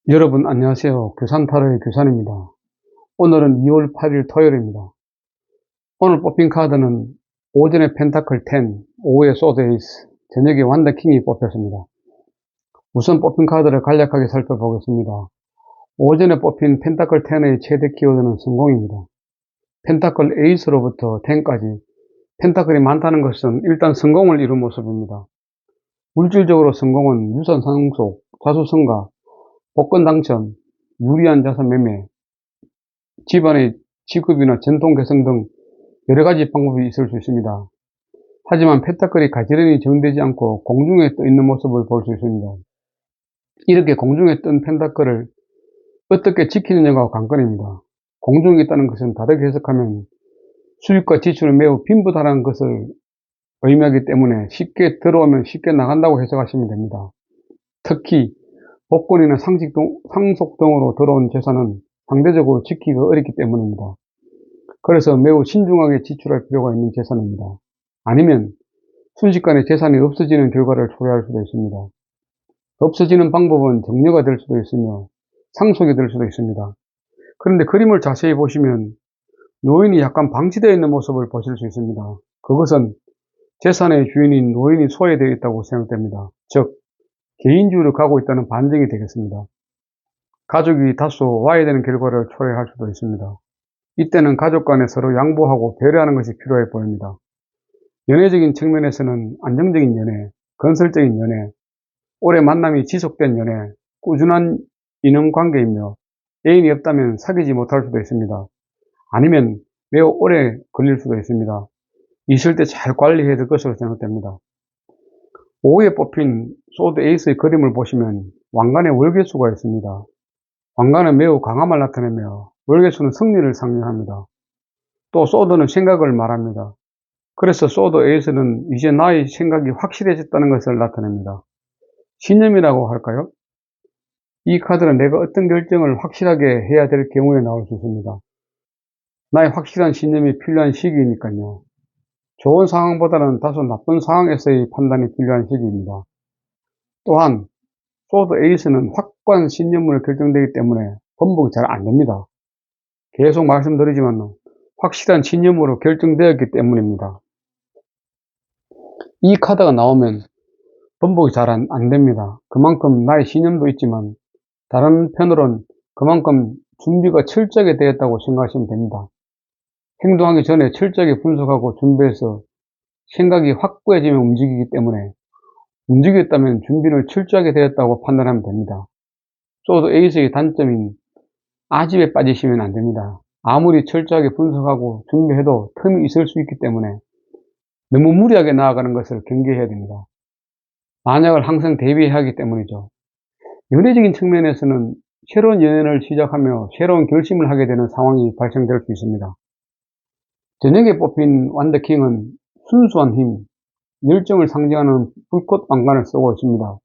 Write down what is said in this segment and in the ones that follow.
여러분 안녕하세요. 교산타로의 교산입니다. 오늘은 2월 8일 토요일입니다. 오늘 뽑힌 카드는 오전에 펜타클 10, 오후에 소드 에이스, 저녁에 완더 킹이 뽑혔습니다. 우선 뽑힌 카드를 간략하게 살펴보겠습니다. 오전에 뽑힌 펜타클 10의 최대 키워드는 성공입니다. 펜타클 에이스로부터 10까지 펜타클이 많다는 것은 일단 성공을 이룬 모습입니다. 물질적으로 성공은 유산 상속, 자수성가, 복권 당첨, 유리한 자산 매매, 집안의 직급이나 전통 개성 등 여러 가지 방법이 있을 수 있습니다. 하지만 펜타클이 가지런히 정되지 않고 공중에 떠 있는 모습을 볼 수 있습니다. 이렇게 공중에 뜬 펜타클을 어떻게 지키느냐가 관건입니다. 공중에 있다는 것은 다르게 해석하면 수입과 지출은 매우 빈부다라는 것을 의미하기 때문에 쉽게 들어오면 쉽게 나간다고 해석하시면 됩니다. 특히 복권이나 상속 등으로 들어온 재산은 상대적으로 지키기가 어렵기 때문입니다. 그래서 매우 신중하게 지출할 필요가 있는 재산입니다. 아니면 순식간에 재산이 없어지는 결과를 초래할 수도 있습니다. 없어지는 방법은 정려가 될 수도 있으며 상속이 될 수도 있습니다. 그런데 그림을 자세히 보시면 노인이 약간 방치되어 있는 모습을 보실 수 있습니다. 그것은 재산의 주인인 노인이 소외되어 있다고 생각됩니다. 즉 개인주의를 가고 있다는 반증이 되겠습니다. 가족이 다소 와야 되는 결과를 초래할 수도 있습니다. 이때는 가족 간에 서로 양보하고 배려하는 것이 필요해 보입니다. 연애적인 측면에서는 안정적인 연애, 건설적인 연애, 오래 만남이 지속된 연애, 꾸준한 인연관계이며 애인이 없다면 사귀지 못할 수도 있습니다. 아니면 매우 오래 걸릴 수도 있습니다. 있을 때 잘 관리해야 될 것으로 생각됩니다. 오후에 뽑힌 소드 에이스의 그림을 보시면 왕관의 월계수가 있습니다. 왕관은 매우 강함을 나타내며 월계수는 승리를 상징합니다. 또 소드는 생각을 말합니다. 그래서 소드 에이스는 이제 나의 생각이 확실해졌다는 것을 나타냅니다. 신념이라고 할까요? 이 카드는 내가 어떤 결정을 확실하게 해야 될 경우에 나올 수 있습니다. 나의 확실한 신념이 필요한 시기이니까요. 좋은 상황보다는 다소 나쁜 상황에서의 판단이 필요한 시기입니다. 또한 소드 에이스는 확고한 신념으로 결정되기 때문에 번복이 잘 안됩니다. 계속 말씀드리지만 확실한 신념으로 결정되었기 때문입니다. 이 카드가 나오면 번복이 잘 안됩니다. 그만큼 나의 신념도 있지만 다른 편으로는 그만큼 준비가 철저하게 되었다고 생각하시면 됩니다. 행동하기 전에 철저하게 분석하고 준비해서 생각이 확고해지면 움직이기 때문에 움직였다면 준비를 철저하게 되었다고 판단하면 됩니다. 소드 에이스의 단점인 아집에 빠지시면 안됩니다. 아무리 철저하게 분석하고 준비해도 틈이 있을 수 있기 때문에 너무 무리하게 나아가는 것을 경계해야 됩니다. 만약을 항상 대비해야 하기 때문이죠. 연애적인 측면에서는 새로운 연애를 시작하며 새로운 결심을 하게 되는 상황이 발생될 수 있습니다. 저녁에 뽑힌 완더킹은 순수한 힘, 열정을 상징하는 불꽃 왕관을 쓰고 있습니다.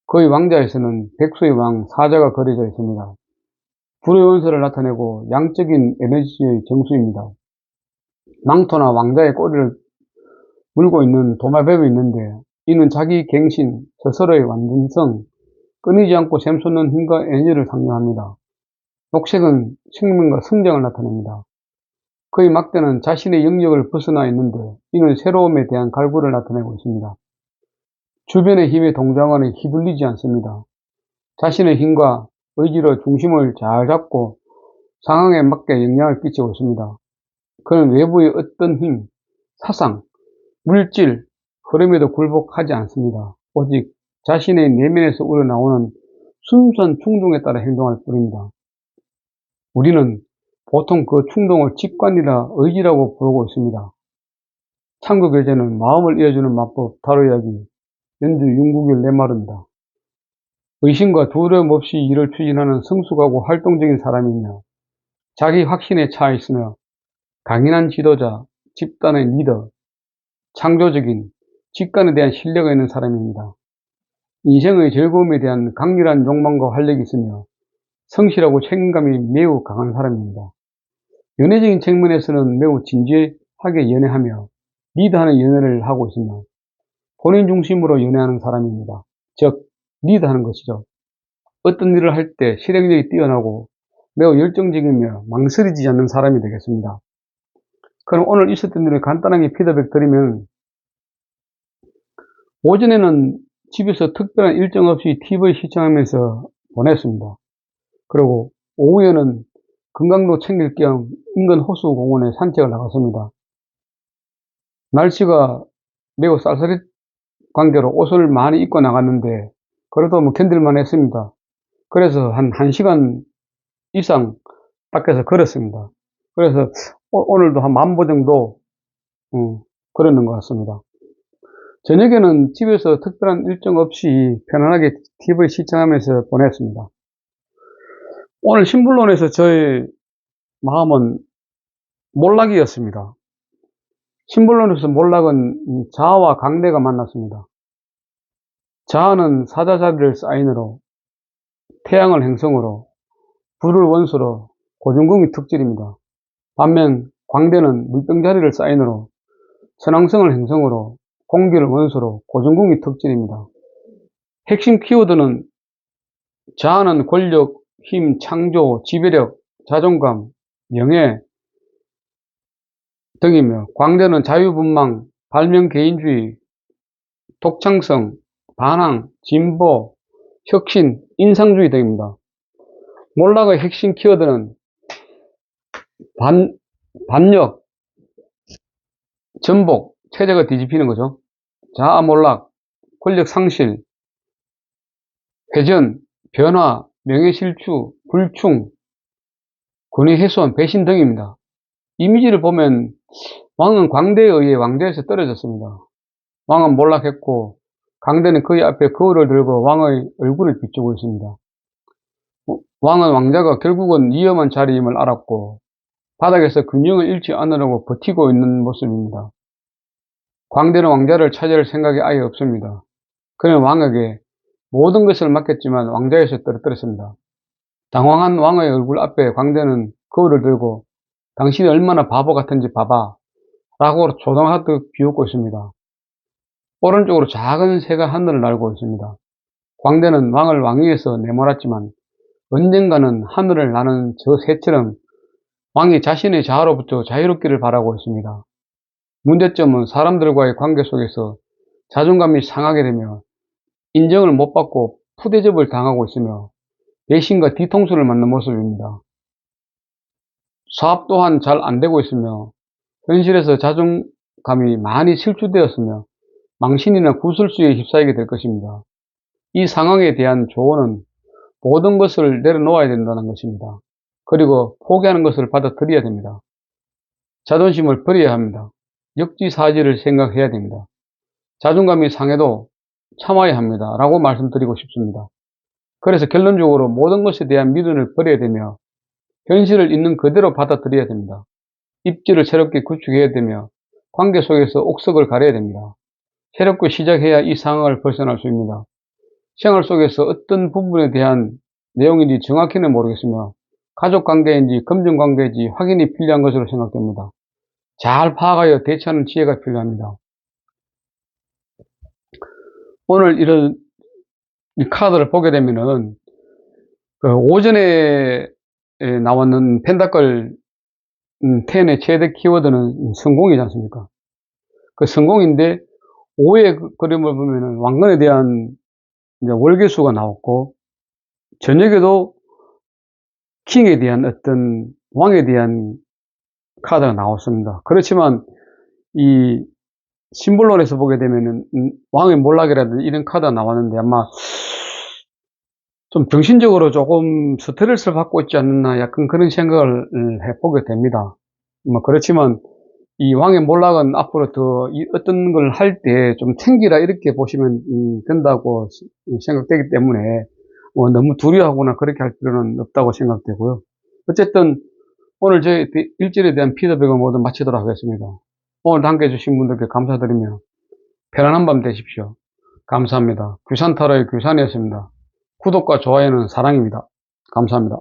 그의 왕자에서는 백수의 왕, 사자가 그려져 있습니다. 불의 원소를 나타내고 양적인 에너지의 정수입니다. 망토나 왕자의 꼬리를 물고 있는 도마뱀이 있는데 이는 자기 갱신, 스스로의 완전성, 끊이지 않고 샘솟는 힘과 에너지를 상징합니다. 녹색은 생명과 성장을 나타냅니다. 그의 막대는 자신의 영역을 벗어나 있는데 이는 새로움에 대한 갈구를 나타내고 있습니다. 주변의 힘에 동정하는 휘둘리지 않습니다. 자신의 힘과 의지로 중심을 잘 잡고 상황에 맞게 영향을 끼치고 있습니다. 그는 외부의 어떤 힘, 사상, 물질, 흐름에도 굴복하지 않습니다. 오직 자신의 내면에서 우러나오는 순수한 충동에 따라 행동할 뿐입니다. 우리는 보통 그 충동을 직관이라 의지라고 부르고 있습니다. 참고교재는 마음을 이어주는 마법 타로 이야기 연주 윤국일 내마릅니다. 의심과 두려움 없이 일을 추진하는 성숙하고 활동적인 사람이며 자기 확신에 차 있으며 강인한 지도자, 집단의 리더, 창조적인 직관에 대한 신뢰가 있는 사람입니다. 인생의 즐거움에 대한 강렬한 욕망과 활력이 있으며 성실하고 책임감이 매우 강한 사람입니다. 연애적인 측면에서는 매우 진지하게 연애하며 리드하는 연애를 하고 있으며 본인 중심으로 연애하는 사람입니다. 즉 리드하는 것이죠. 어떤 일을 할 때 실행력이 뛰어나고 매우 열정적이며 망설이지 않는 사람이 되겠습니다. 그럼 오늘 있었던 일을 간단하게 피드백 드리면, 오전에는 집에서 특별한 일정 없이 TV 시청하면서 보냈습니다. 그리고 오후에는 건강도 챙길 겸 인근 호수공원에 산책을 나갔습니다. 날씨가 매우 쌀쌀한 관계로 옷을 많이 입고 나갔는데 그래도 뭐 견딜만 했습니다. 그래서 한 1시간 이상 밖에서 걸었습니다. 그래서 오늘도 한 10,000보 정도 걸었는 것 같습니다. 저녁에는 집에서 특별한 일정 없이 편안하게 TV 시청하면서 보냈습니다. 오늘 신불론에서 저의 마음은 몰락이었습니다. 신불론에서 몰락은 자아와 강대가 만났습니다. 자아는 사자자리를 사인으로, 태양을 행성으로, 불을 원소로, 고중궁이 특질입니다. 반면 광대는 물병자리를 사인으로, 천왕성을 행성으로, 공기를 원소로, 고중궁이 특질입니다. 핵심 키워드는 자아는 권력, 힘, 창조, 지배력, 자존감, 명예 등이며, 광대는 자유분방, 발명개인주의, 독창성, 반항, 진보, 혁신, 인상주의 등입니다. 몰락의 핵심 키워드는 반역, 전복, 체제가 뒤집히는 거죠. 자아 몰락, 권력 상실, 회전, 변화, 명예실추, 불충, 권위 훼손, 배신 등입니다. 이미지를 보면 왕은 광대에 의해 왕좌에서 떨어졌습니다. 왕은 몰락했고 광대는 그의 앞에 거울을 들고 왕의 얼굴을 비추고 있습니다. 왕은 왕자가 결국은 위험한 자리임을 알았고 바닥에서 균형을 잃지 않으려고 버티고 있는 모습입니다. 광대는 왕자를 차지할 생각이 아예 없습니다. 그는 왕에게 모든 것을 맡겼지만 왕좌에서 떨어뜨렸습니다. 당황한 왕의 얼굴 앞에 광대는 거울을 들고 당신이 얼마나 바보 같은지 봐봐 라고 조롱하듯 비웃고 있습니다. 오른쪽으로 작은 새가 하늘을 날고 있습니다. 광대는 왕을 왕위에서 내몰았지만 언젠가는 하늘을 나는 저 새처럼 왕이 자신의 자아로부터 자유롭기를 바라고 있습니다. 문제점은 사람들과의 관계 속에서 자존감이 상하게 되며 인정을 못 받고 푸대접을 당하고 있으며 배신과 뒤통수를 맞는 모습입니다. 사업 또한 잘 안되고 있으며 현실에서 자존감이 많이 실추되었으며 망신이나 구설수에 휩싸이게 될 것입니다. 이 상황에 대한 조언은 모든 것을 내려놓아야 된다는 것입니다. 그리고 포기하는 것을 받아들여야 됩니다. 자존심을 버려야 합니다. 역지사지를 생각해야 됩니다. 자존감이 상해도 참아야 합니다. 라고 말씀드리고 싶습니다. 그래서 결론적으로 모든 것에 대한 미련을 버려야 되며 현실을 있는 그대로 받아들여야 됩니다. 입지를 새롭게 구축해야 되며 관계 속에서 옥석을 가려야 됩니다. 새롭게 시작해야 이 상황을 벗어날 수 있습니다. 생활 속에서 어떤 부분에 대한 내용인지 정확히는 모르겠으며 가족관계인지 금전관계인지 확인이 필요한 것으로 생각됩니다. 잘 파악하여 대처하는 지혜가 필요합니다. 오늘 이런 이 카드를 보게 되면은 오전에 나왔는 펜타클 10의 최대 키워드는 성공이지 않습니까? 그 성공인데 오후의 그림을 보면은 왕건에 대한 이제 월계수가 나왔고 저녁에도 킹에 대한 어떤 왕에 대한 카드가 나왔습니다. 그렇지만 이 심볼론에서 보게 되면은 왕의 몰락이라든지 이런 카드가 나왔는데 아마 좀 정신적으로 조금 스트레스를 받고 있지 않나 약간 그런 생각을 해보게 됩니다. 뭐 그렇지만 이 왕의 몰락은 앞으로 더 어떤 걸 할 때 좀 챙기라 이렇게 보시면 된다고 생각되기 때문에 뭐 너무 두려워하거나 그렇게 할 필요는 없다고 생각되고요. 어쨌든 오늘 제 일주일에 대한 피드백을 모두 마치도록 하겠습니다. 오늘 함께 해주신 분들께 감사드리며 편안한 밤 되십시오. 감사합니다. 규산타로의 규산이었습니다. 구독과 좋아요는 사랑입니다. 감사합니다.